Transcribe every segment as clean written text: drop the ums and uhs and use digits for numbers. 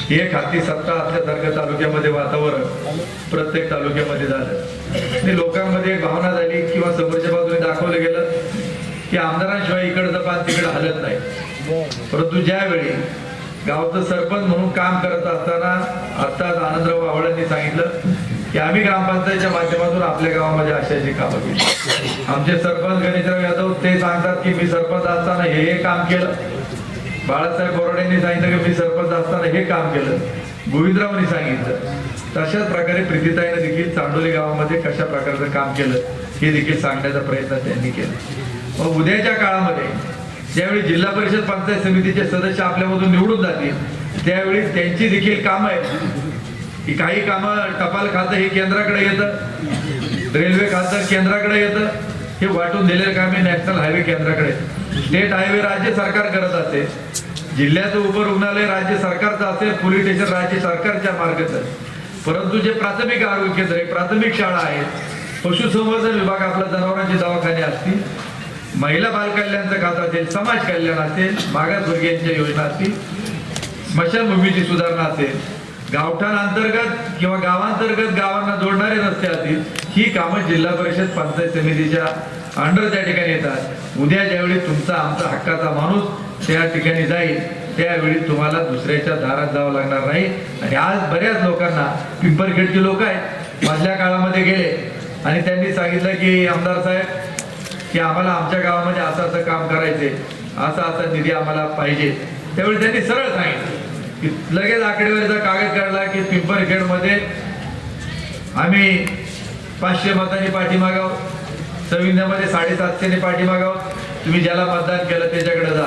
एक हाती सत्ता असल्यासारखं तालुक्यामध्ये वातावरण प्रत्येक तालुक्यामध्ये झालं आणि लोकांमध्ये एक भावना झाली किंवा समोरच्या बाजूने दाखवलं गेलं की आमदारांशिवाय इकडचं पान तिकडे हलत नाही। परंतु ज्यावेळी गावचं सरपंच म्हणून काम करत असताना आत्ताच आनंदराव आव्हाडांनी सांगितलं की आम्ही ग्रामपंचायतच्या माध्यमातून आपल्या गावामध्ये अशाची कामं केली। आमचे सरपंच गणेशराव यादव ते सांगतात की मी सरपंच असताना हे काम केलं, बाळासाहेब बोराडेंनी सांगितलं की मी सरपंच असताना हे काम केलं, गोविंदरावनी सांगितलं। तशाच प्रकारे प्रीतीताईने देखील चांडोली गावामध्ये कशा प्रकारचं काम केलं हे देखील सांगण्याचा प्रयत्न त्यांनी केला। मग उद्याच्या काळामध्ये ज्यावेळी जिल्हा परिषद पंचायत समितीचे सदस्य आपल्यामधून निवडून जातील त्यावेळी त्यांची देखील कामं आहेत की काही कामं टपाल खातं हे केंद्राकडे येतं, रेल्वे खातं केंद्राकडे येतं, हे वाटून दिलेलं काम हे नॅशनल हायवे केंद्राकडे, स्टेट हायवे राज्य सरकार करत असेल, जिल्ह्याचं उपरुग्णालय राज्य सरकारचं असेल, पोलीस स्टेशन राज्य सरकारच्या मार्फत। परंतु जे प्राथमिक आरोग्य केंद्र आहे, प्राथमिक शाळा आहेत, पशुसंवर्धन विभाग आपला जनावरांचे दवाखाने असतील, महिला बालकल्याणचं खातं असेल, समाज कल्याण असेल, मागासवर्गीयांच्या योजना असतील, स्मशानभूमीची सुधारणा असेल, गावठाण अंतर्गत किंवा गावांतर्गत गावांना जोडणारे रस्ते असतील, ही कामं जिल्हा परिषद पंचायत समितीच्या अंडर त्या ठिकाणी येतात। उद्या ज्यावेळी तुमचा आमचा हक्काचा माणूस त्या ठिकाणी जाईल त्यावेळी तुम्हाला दुसऱ्याच्या दारात जावं लागणार नाही। आणि आज बऱ्याच लोकांना पिंपरखेडची लोक आहेत मधल्या काळामध्ये गेले आणि त्यांनी सांगितलं की आमदार साहेब की आम्हाला आमच्या गावामध्ये असं असं काम करायचे, असा निधी आम्हाला पाहिजे। त्यावेळी त्यांनी सरळ सांगितलं की लगेच आकडेवारीचा कागद काढला की पिंपरखेडमध्ये आम्ही 500 मतांनी पाठीमागाव, सविन्यामध्ये 750 पाठीमागाव, तुम्ही ज्याला मतदान केलं त्याच्याकडे जा।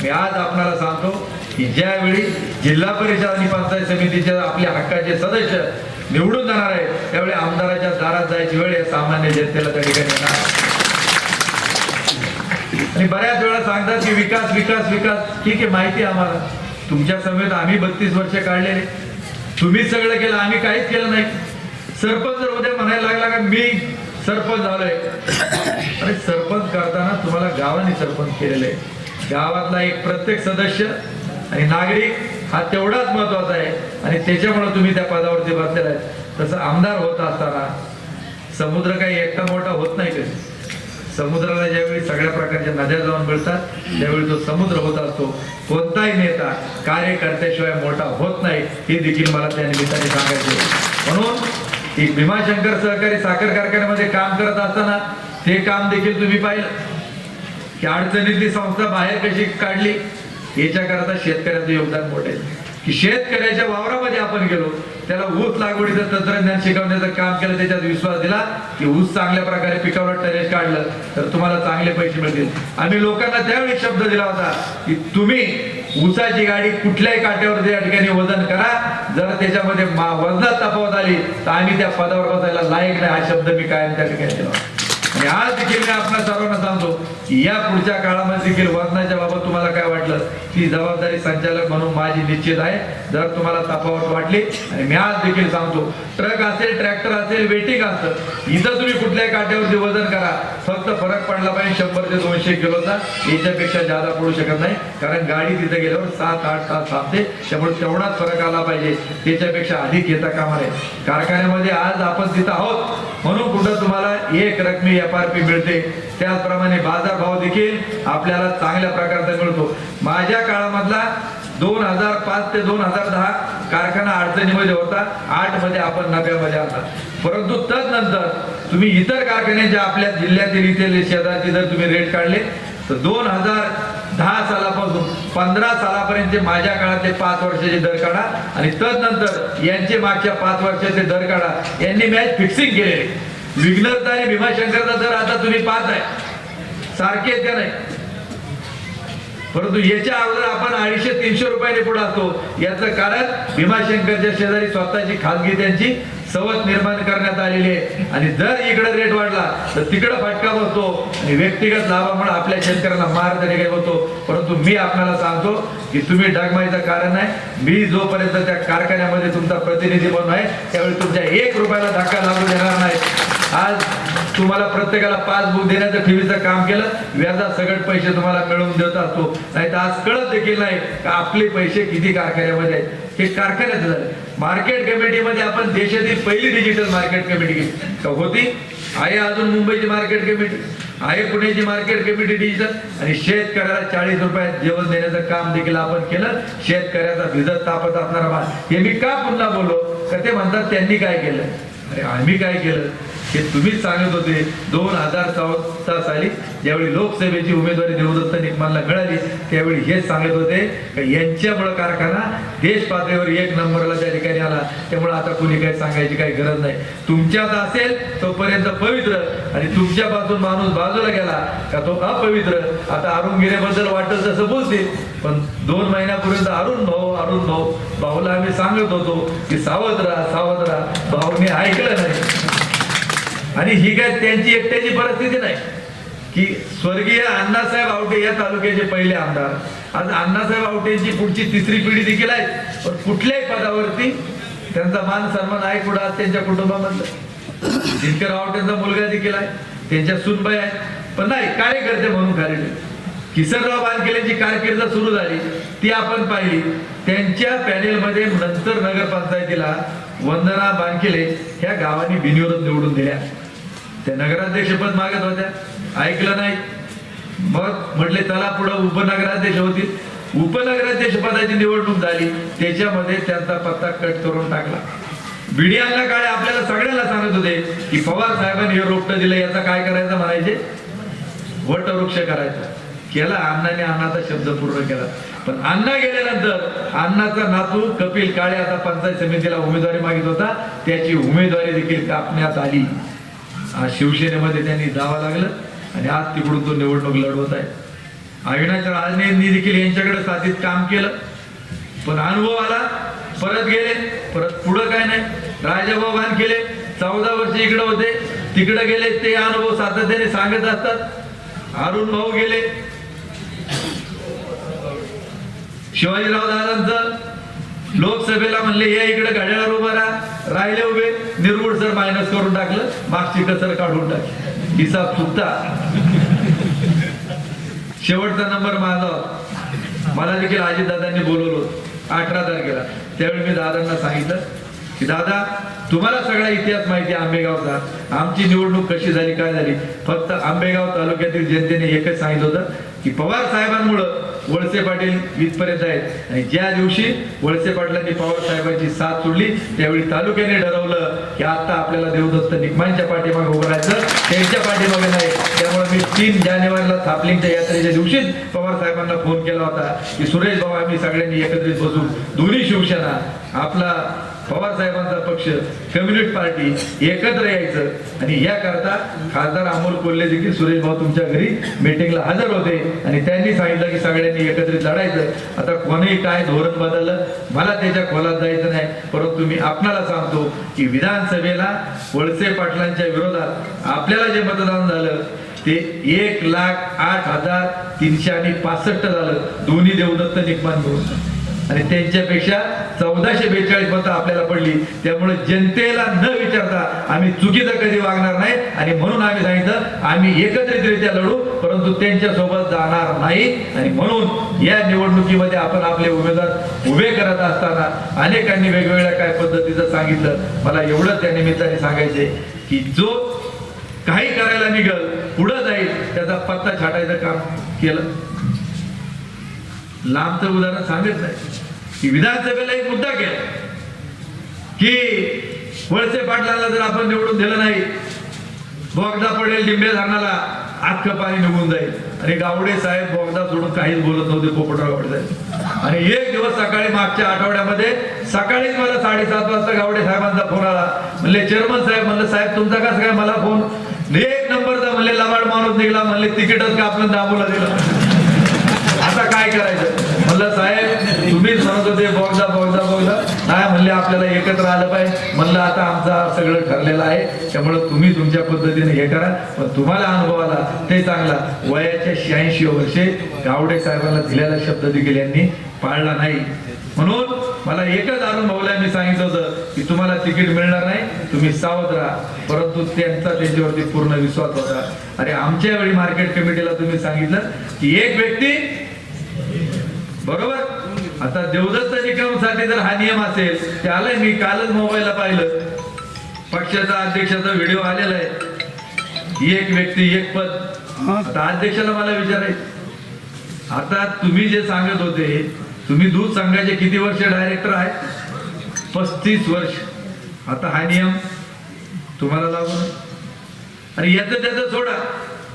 मी आज आपल्याला सांगतो की ज्यावेळी जिल्हा परिषद आणि पंचायत समितीच्या आपल्या हक्काचे सदस्य निवडून जाणार आहेत त्यावेळी आमदाराच्या दारात जायची वेळ या सामान्य जनतेला त्या ठिकाणी येणार। आणि बऱ्याच वेळा सांगतात की विकास विकास विकास, ठीक आहे, माहिती आहे आम्हाला, तुमच्या समेत आम्ही 32 वर्ष काढलेले, तुम्ही सगळं केलं, आम्ही काहीच केलं नाही। सरपंच जर उद्या म्हणायला लागला का मी सरपंच झालोय, अरे सरपंच करताना तुम्हाला गावाने सरपंच केलेलं आहे, गावातला एक प्रत्येक सदस्य आणि नागरिक हा तेवढाच महत्वाचा आहे आणि त्याच्यामुळे तुम्ही त्या पदावरती बसलेला आहे। तसं आमदार होत असताना समुद्र काही एकटा मोठा होत नाही कधी, समुद्राला ज्यावेळी सगळ्या प्रकारच्या नद्या जाऊन मिळतात त्यावेळी तो समुद्र होत असतो। कोणताही नेता कार्यकर्त्याशिवाय मोठा होत नाही हे देखील मला त्या निमित्ताने सांगायचे। म्हणून एक भीमाशंकर सहकारी साखर कारखान्यामध्ये काम करत असताना ते काम देखील तुम्ही पाहिलं की अडचणीतली संस्था बाहेर कशी काढली, याच्याकरता शेतकऱ्याचं योगदान मोठे आहे की शेतकऱ्याच्या वावरामध्ये आपण गेलो, त्याला ऊस लागवडीचं तंत्रज्ञान शिकवण्याचं काम केलं, त्याच्यात विश्वास दिला की ऊस चांगल्या प्रकारे पिकावर टरेज काढलं तर तुम्हाला चांगले पैसे मिळतील। आम्ही लोकांना त्यावेळी शब्द दिला होता की तुम्ही ऊसाची गाडी कुठल्याही काट्यावर त्या ठिकाणी वजन करा, जर त्याच्यामध्ये वजनात तफावत आली तर आम्ही त्या पदावर बसायला लायक नाही, हा शब्द मी कायम त्या ठिकाणी दिला। आणि आज देखील मी आपल्या सर्वांना सांगतो की या पुढच्या काळामध्ये देखील वजनाच्या बाबत तुम्हाला काय वाटलं ती जबाबदारी संचालक म्हणून माझी निश्चित आहे। जर तुम्हाला तफावत वाटली, आणि मी आज देखील सांगतो ट्रक असेल, ट्रॅक्टर असेल, वेटिंग असेल, इथं तुम्ही कुठल्याही काट्यावरती वजन करा, फक्त फरक पडला पाहिजे 100 ते 200 किलोचा, याच्यापेक्षा जादा पडू शकत नाही, कारण गाडी तिथे गेल्यावर 7-8 तास थांबते, त्यामुळे तेवढाच फरक आला पाहिजे, त्याच्यापेक्षा अधिक येता कामा नये। कारखान्यामध्ये आज आपण तिथं आहोत म्हणून कुठं तुम्हाला एक रकमी FRP मिळते, त्याचप्रमाणे बाजारभाव देखील आपल्याला चांगल्या प्रकारचा मिळतो। माझ्या काळामधला 2005 ते 2010 कारखाना अडचणीमध्ये होता, 8 मध्ये आपण नफ्यामध्ये आला, परंतु तदनंतर तुम्ही इतर कारखान्याच्या आपल्या जिल्ह्यातील इथे शेजारचे जर तुम्ही रेट काढले तर 2010 सालापासून 15 सालापर्यंत माझ्या काळातले 5 वर्षाचे दर काढा आणि तदनंतर यांचे मागच्या 5 वर्षाचे दर काढा, यांनी मॅच फिक्सिंग केलेले। विघ्नरचा आणि भीमाशंकरचा दर आता तुम्ही पाहताय सारखे येते नाही, परंतु याच्या अगोदर आपण 250-300 रुपयाने पुढे असतो। याचं कारण भीमाशंकरच्या शेजारी स्वतःची खासगी त्यांची सवत निर्माण करण्यात आलेली आहे आणि जर इकडे रेट वाढला तर तिकडे फटका बसतो आणि व्यक्तिगत लाभामुळे आपल्या शेतकऱ्यांना मार तरी होतो। परंतु मी आपल्याला सांगतो की तुम्ही डगमाईचं कारण नाही, मी जोपर्यंत त्या कारखान्यामध्ये तुमचा प्रतिनिधी म्हणून आहे त्यावेळी तुमच्या 1 रुपयाला धक्का लागू देणार नाही। आज तुम्हाला प्रत्येकाला पासबुक देण्याचं ठेवीचं काम केलं, व्याजा सगळे पैसे तुम्हाला मिळवून देत असतो. नाही तर आज कळत देखील नाही का आपले पैसे किती कारखान्यामध्ये आहेत. हे कारखान्याचं झालं. मार्केट कमिटीमध्ये आपण देशातील पहिली डिजिटल मार्केट कमिटी होती. आहे अजून मुंबईची मार्केट कमिटी आहे, पुण्याची मार्केट कमिटी डिजिटल. आणि शेतकऱ्याला 40 रुपयात जेवण देण्याचं काम देखील आपण केलं. शेतकऱ्याचा भिजत तापत असणारा माल. हे मी का पुन्हा बोललो का ते म्हणतात त्यांनी काय केलं. अरे आम्ही काय केलं हे तुम्हीच सांगत होते. 2014 साली ज्यावेळी लोकसभेची उमेदवारी देवदत्त निकमानला मिळाली त्यावेळी हेच सांगत होते की यांच्यामुळे कारखाना देश पातळीवर 1 नंबरला त्या ठिकाणी आला. त्यामुळे आता कुणी काही सांगायची काही गरज नाही. तुमच्यात असेल तोपर्यंत पवित्र, आणि तुमच्यापासून माणूस बाजूला गेला का तो अपवित्र. आता अरुण गिरेबद्दल वाटत जसं बोलतील, पण 2 महिन्यापर्यंत अरुण भाऊला आम्ही सांगत होतो की सावध राहा. भाऊने ऐकलं नाही. आणि ही काय त्यांची एकट्याची परिस्थिती नाही की स्वर्गीय अण्णासाहेब आवटे या तालुक्याचे पहिले आमदार, आज अण्णासाहेब आवटेंची पुढची 3री पिढी देखील आहे. पण कुठल्याही पदावरती त्यांचा मान सन्मान आहे कुठं आज त्यांच्या कुटुंबामधलं. दिनकर आवटेंचा मुलगा देखील आहे, त्यांच्या सुनबाई आहे, पण नाही कार्यकर्ते म्हणून खाली. किसनराव बानकेलेंची कारकीर्द सुरू झाली ती आपण पाहिली. त्यांच्या पॅनेलमध्ये नंतर नगरपंचायतीला वंदना बानकेले ह्या गावांनी बिनविरोध निवडून दिल्या. त्या नगराध्यक्षपद मागत होत्या, ऐकलं नाही. मग म्हटले चला पुढं उपनगराध्यक्ष होतील. उपनगराध्यक्ष पदाची निवडणूक झाली, त्याच्यामध्ये त्यांचा पत्ता कट करून टाकला. बिडियांना काळे आपल्याला सगळ्यांना सांगत होते की पवार साहेबांनी हे रोपटं दिलं, याचा काय करायचं म्हणायचे, वटवृक्ष करायचा. केला अण्णाने, अण्णाचा शब्द पूर्ण केला. पण अण्णा गेल्यानंतर अण्णाचा नातू कपिल काळे आता पंचायत समितीला उमेदवारी मागित होता, त्याची उमेदवारी देखील कापण्यात आली. आज शिवसेनेमध्ये त्यांनी जावं लागलं आणि आज तिकडून तो निवडणूक लढवत आहे. अविनाश राजनेंनी देखील यांच्याकडे साथीत काम केलं, पण अनुभव आला, परत गेले. परत पुढं काय नाही. राजाभाऊ बानकेले 14 वर्ष इकडे होते, तिकडे गेले, ते अनुभव सातत्याने सांगत असतात. अरुण भाऊ गेले. शिवाजीराव दादांचं लोकसभेला म्हणले या इकडे घड्याळावर उभा राहिले उभे, निर्गुण सर मायनस करून टाकलं, मागची कसर काढून टाकली, हिसाब चुकता. शेवटचा नंबर माझा. मला देखील अजितदादांनी बोलवलं 18 तारखेला. त्यावेळी मी दादांना सांगितलं की दादा तुम्हाला सगळा इतिहास माहिती आहे आंबेगावचा, आमची निवडणूक कशी झाली काय झाली. फक्त आंबेगाव तालुक्यातील जनतेने एकच सांगितलं होतं की पवार साहेबांमुळं वळसे पाटील इथपर्यंत आहेत. आणि ज्या दिवशी वळसे पाटलांनी पवार साहेबांची साथ सोडली त्यावेळी तालुक्याने ठरवलं की आता आपल्याला देवदत्त निकमांच्या पाठीमागे उभं राहायचं, त्यांच्या पाठीमागे नाही. त्यामुळे मी 3 जानेवारीला थापलिंगच्या यात्रेच्या दिवशीच पवार साहेबांना फोन केला होता की सुरेश भाऊ आम्ही सगळ्यांनी एकत्रित बसून दोन्ही शिवसेना, आपला पवार साहेबांचा पक्ष, कम्युनिस्ट पार्टी एकत्र यायचं. आणि याकरता खासदार अमोल कोल्हे देखील सुरेश भाऊ तुमच्या घरी मीटिंगला हजर होते आणि त्यांनी सांगितलं की सगळ्यांनी एकत्रित लढायचं. आता कोणीही काय धोरण बदललं मला त्याच्या खोलात जायचं नाही, परंतु मी आपणाला सांगतो की विधानसभेला वळसे पाटलांच्या विरोधात आपल्याला जे मतदान झालं ते 1,08,365 झालं, दोन्ही देवदत्त निकमान मिळून. आणि त्यांच्यापेक्षा 1442 मतं आपल्याला पडली. त्यामुळे जनतेला न विचारता आम्ही चुकीचं कधी वागणार नाही. आणि म्हणून आम्ही सांगितलं आम्ही एकत्रितरित्या लढू, परंतु त्यांच्या सोबत जाणार नाही. आणि म्हणून या निवडणुकीमध्ये आपण आपले उमेदवार उभे करत असताना अनेकांनी वेगवेगळ्या काय पद्धतीचं सांगितलं. मला एवढंच त्या निमित्ताने सांगायचे की जो काही करायला निघल पुढं जाईल त्याचा पत्ता छाटायचं काम केलं. लांबचं उदाहरण सांगत नाही की विधानसभेला एक मुद्दा केला की वळसे पाटलांना जर आपण निवडून दिलं नाही बोगदा पडेल, डिंबे धरणाला अख्खं पाणी निघून जाईल. आणि गावडे साहेब बोगदा सोडून काहीच बोलत नव्हते, पोपटराव गावडे साहेब. आणि एक दिवस सकाळी मागच्या आठवड्यामध्ये सकाळीच मला 7:30 वाजता गावडे साहेबांचा फोन आला. म्हणले चेअरमन साहेब, म्हणलं साहेब तुमचा कसं काय मला फोन, 1 नंबरचा म्हणले लबाड माणूस निघला, म्हणले तिकीटच का आपलं दाबूला दिलं, आता काय करायचं. म्हणलं साहेब तुम्हीच म्हणत होते बोगदा बोगदा बोगदा नाही, म्हणले आपल्याला एकत्र आलं पाहिजे. म्हणलं आता आमचा सगळं ठरलेलं आहे, त्यामुळे तुम्ही तुमच्या पद्धतीने हे करा. पण तुम्हाला अनुभव आला ते चांगला. वयाच्या 86 वर्षे गावडे साहेबांना दिलेला शब्द देखील यांनी पाळला नाही. म्हणून मला एकच अनुभवला, मी सांगितलं होतं की तुम्हाला तिकीट मिळणार नाही, तुम्ही सावध राहा. परंतु त्यांचा त्यांच्यावरती पूर्ण विश्वास होता. अरे आमच्या वेळी मार्केट कमिटीला तुम्ही सांगितलं की एक व्यक्ती, बरोबर, आता देवदत्त निकमसाठी जर हा नियम असेल, ते आलंय, मी कालच मोबाईलला पाहिलं, पक्षाचा अध्यक्षाचा व्हिडिओ आलेला आहे, एक व्यक्ती एक पद. आता अध्यक्षाला मला विचारायचं, आता तुम्ही जे सांगत होते, तुम्ही दूध संघाचे किती वर्ष डायरेक्टर आहेत? 35 वर्ष. आता हा नियम तुम्हाला लागू. आणि याचं त्याचं सोडा,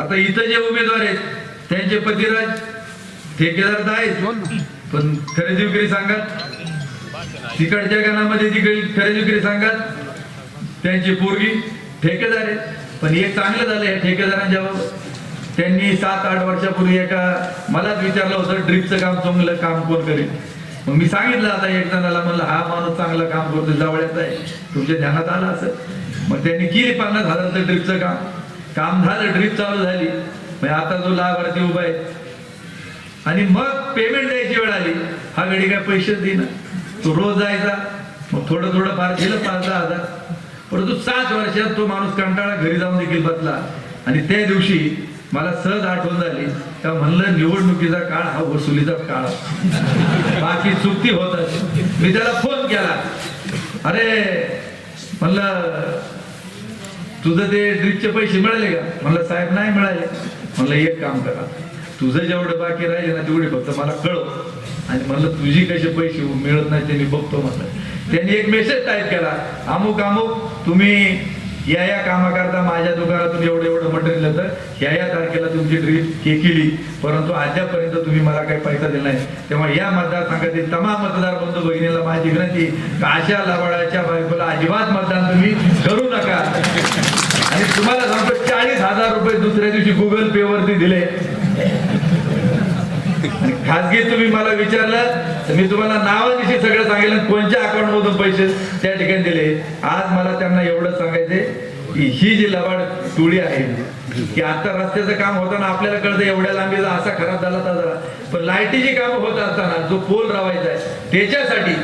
आता इथं जे उमेदवार आहेत त्यांचे पतिराज ठेकेदार तर आहेत, पण खरेदी विक्री सांगत तिकडच्या गाण्यामध्ये तिकडे खरेदी विक्री सांगत त्यांची पोरगी ठेकेदार आहे. पण एक चांगलं झालं या ठेकेदारांच्या बाबत, त्यांनी 7-8 वर्षापूर्वी मलाच विचारलं होतं ड्रिपचं काम चांगलं काम कोण करेल. मग मी सांगितलं आता एक जणाला, म्हणलं हा माणूस चांगलं काम करतो, जवळच आहे, तुमच्या ध्यानात आलं असं. मग त्यांनी केली 50,000 ड्रिपचं काम झालं, ड्रिप चालू झाली. मग आता जो लाभार्थी उभा आहे आणि मग पेमेंट द्यायची वेळ आली, हा गडी काय पैसे देईना, तो रोज जायचा, मग थोडं फार दिलं 5-10 हजार. परंतु 7 वर्षात तो माणूस कंटाळा घरी जाऊन देखील बसला. आणि त्या दिवशी मला सहज आठवण झाली का, म्हणलं निवडणुकीचा काळ हा वसुलीचा काळ, बाकी चुकती होत. मी त्याला फोन केला, अरे म्हणलं तुझं ते ड्रिपचे पैसे मिळाले का? म्हणलं साहेब नाही मिळाले. म्हणलं एक काम करा, तुझं जेवढं बाकी राहिले ना तेवढे फक्त मला कळव, आणि म्हणलं तुझी कसे पैसे मिळत नाही ते मी बघतो. म्हणलं त्यांनी एक मेसेज टाईप केला, अमुक तुम्ही या कामाकरता माझ्या दुकानातून एवढं मटेरियल येतं, या तारखेला तुमची ड्रिप केली, परंतु अद्यापर्यंत तुम्ही मला काही पैसा दिला नाही. तेव्हा या मतदारसंघातील तमाम मतदार बंधू भगिनीला माझी विनंती, अशा लबाडाच्या बायकोला अजिबात मतदान तुम्ही करू नका. आणि तुम्हाला सांगतो 40,000 रुपये दुसऱ्या दिवशी गुगल पे वरती दिले. खासगी तुम्ही मला विचारलं तर मी तुम्हाला नावानिशी सगळं सांगितलं, कोणत्या अकाउंट मधून पैसे त्या ठिकाणी दिले. आज मला त्यांना एवढं सांगायचंय की ही जी लबाड टोळी आहे, की आता रस्त्याचं काम होताना आपल्याला कळतं एवढ्या लांबीचा असा खराब झाला तर, पण लाईटीची कामं होत असताना जो पोल रावायचा आहे त्याच्यासाठी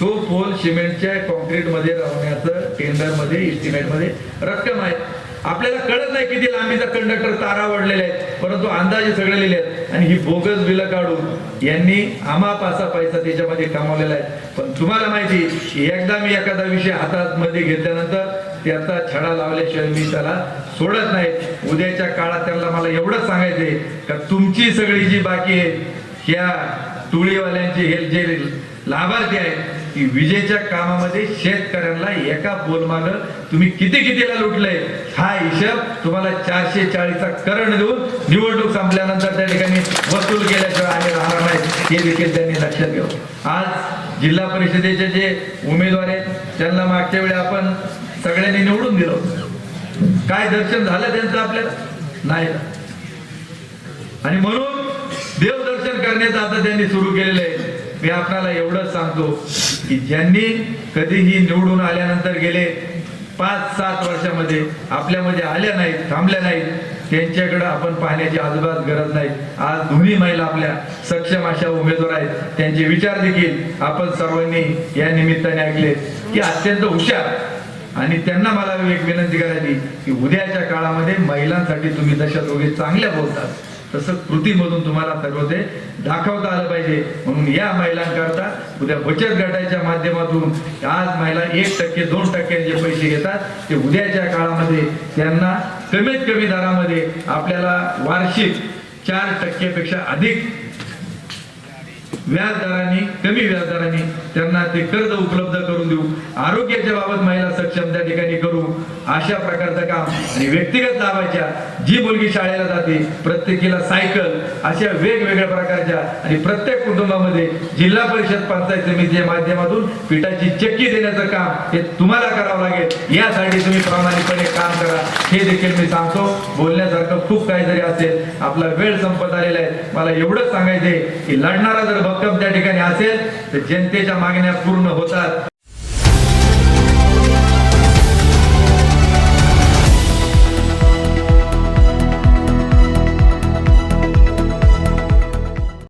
तो पोल सिमेंटच्या कॉन्क्रीट मध्ये राहण्याचं टेंडर मध्ये इस्टिमेट मध्ये रक्कम आहे. आपल्याला कळत नाही किती लांबीचा कंडक्टर तारा वडलेले आहेत, परंतु अंदाजे सगळे लिहिले आहेत. आणि ही बोगस बिलं काढून यांनी आमापासा पैसा त्याच्यामध्ये कमावलेला आहे. पण तुम्हाला माहिती, एकदा मी एखादा विषय हातात मध्ये घेतल्यानंतर त्याचा छडा लावल्याशिवाय मी त्याला सोडत नाही. उद्याच्या काळात त्यांना मला एवढंच सांगायचंय का तुमची सगळी जी बाकी आहे, ह्या टोळीवाल्यांची हे जे लाभार्थी आहेत, की विजेच्या कामामध्ये शेतकऱ्यांना एका पोल माग तुम्ही कितीला लुटलंय, हा हिशोब तुम्हाला 440चा करंट देऊन निवडणूक संपल्यानंतर त्या ठिकाणी वसूल केल्याशिवाय आम्ही राहणार नाही, हे देखील त्यांनी लक्षात घ्यावं. आज जिल्हा परिषदेचे जे उमेदवार आहेत त्यांना मागच्या वेळी आपण सगळ्यांनी निवडून दिलं, काय दर्शन झालं त्यांचं आपल्याला नाही. आणि म्हणून देवदर्शन करण्याचं आता त्यांनी सुरू केलेलं आहे. मी आपल्याला एवढंच सांगतो की ज्यांनी कधीही निवडून आल्यानंतर गेले 5-7 वर्षामध्ये आपल्यामध्ये आल्या नाहीत, थांबल्या नाहीत, त्यांच्याकडे आपण पाहण्याची अजिबात गरज नाही. आज दोन्ही महिला आपल्या सक्षम अशा उमेदवार आहेत, त्यांचे विचार देखील आपण सर्वांनी या निमित्ताने ऐकले की अत्यंत हुशार. आणि त्यांना मला एक विनंती करायची की उद्याच्या काळामध्ये महिलांसाठी तुम्ही जशा दोघे चांगल्या बोलतात तसं कृतीमधून तुम्हाला सर्व ते दाखवता आलं पाहिजे. म्हणून या महिलांकरता उद्या बचत गटाच्या माध्यमातून आज महिला 1%, 2% जे पैसे घेतात ते उद्याच्या काळामध्ये त्यांना कमीत कमी दरामध्ये आपल्याला वार्षिक 4% पेक्षा अधिक व्याजदराने, कमी व्याजदराने त्यांना ते कर्ज उपलब्ध करून देऊ. आरोग्याच्या बाबत महिला सक्षम त्या ठिकाणी करू. अशा प्रकारचं काम. आणि व्यक्तिगत लाभाच्या, जी मुलगी शाळेला जाते प्रत्येकीला सायकल, अशा वेगवेगळ्या प्रकारच्या, आणि प्रत्येक कुटुंबामध्ये जिल्हा परिषद पंचायत समितीच्या माध्यमातून पिठाची चक्की देण्याचं काम हे तुम्हाला करावं लागेल. यासाठी तुम्ही प्रामाणिकपणे काम करा, हे देखील मी सांगतो. बोलण्यासारखं खूप काहीतरी असेल, आपला वेळ संपत आलेला आहे. मला एवढंच सांगायचंय की लढणारा जर भक्कम त्या ठिकाणी असेल तर जनतेच्या मागण्या पूर्ण होतात.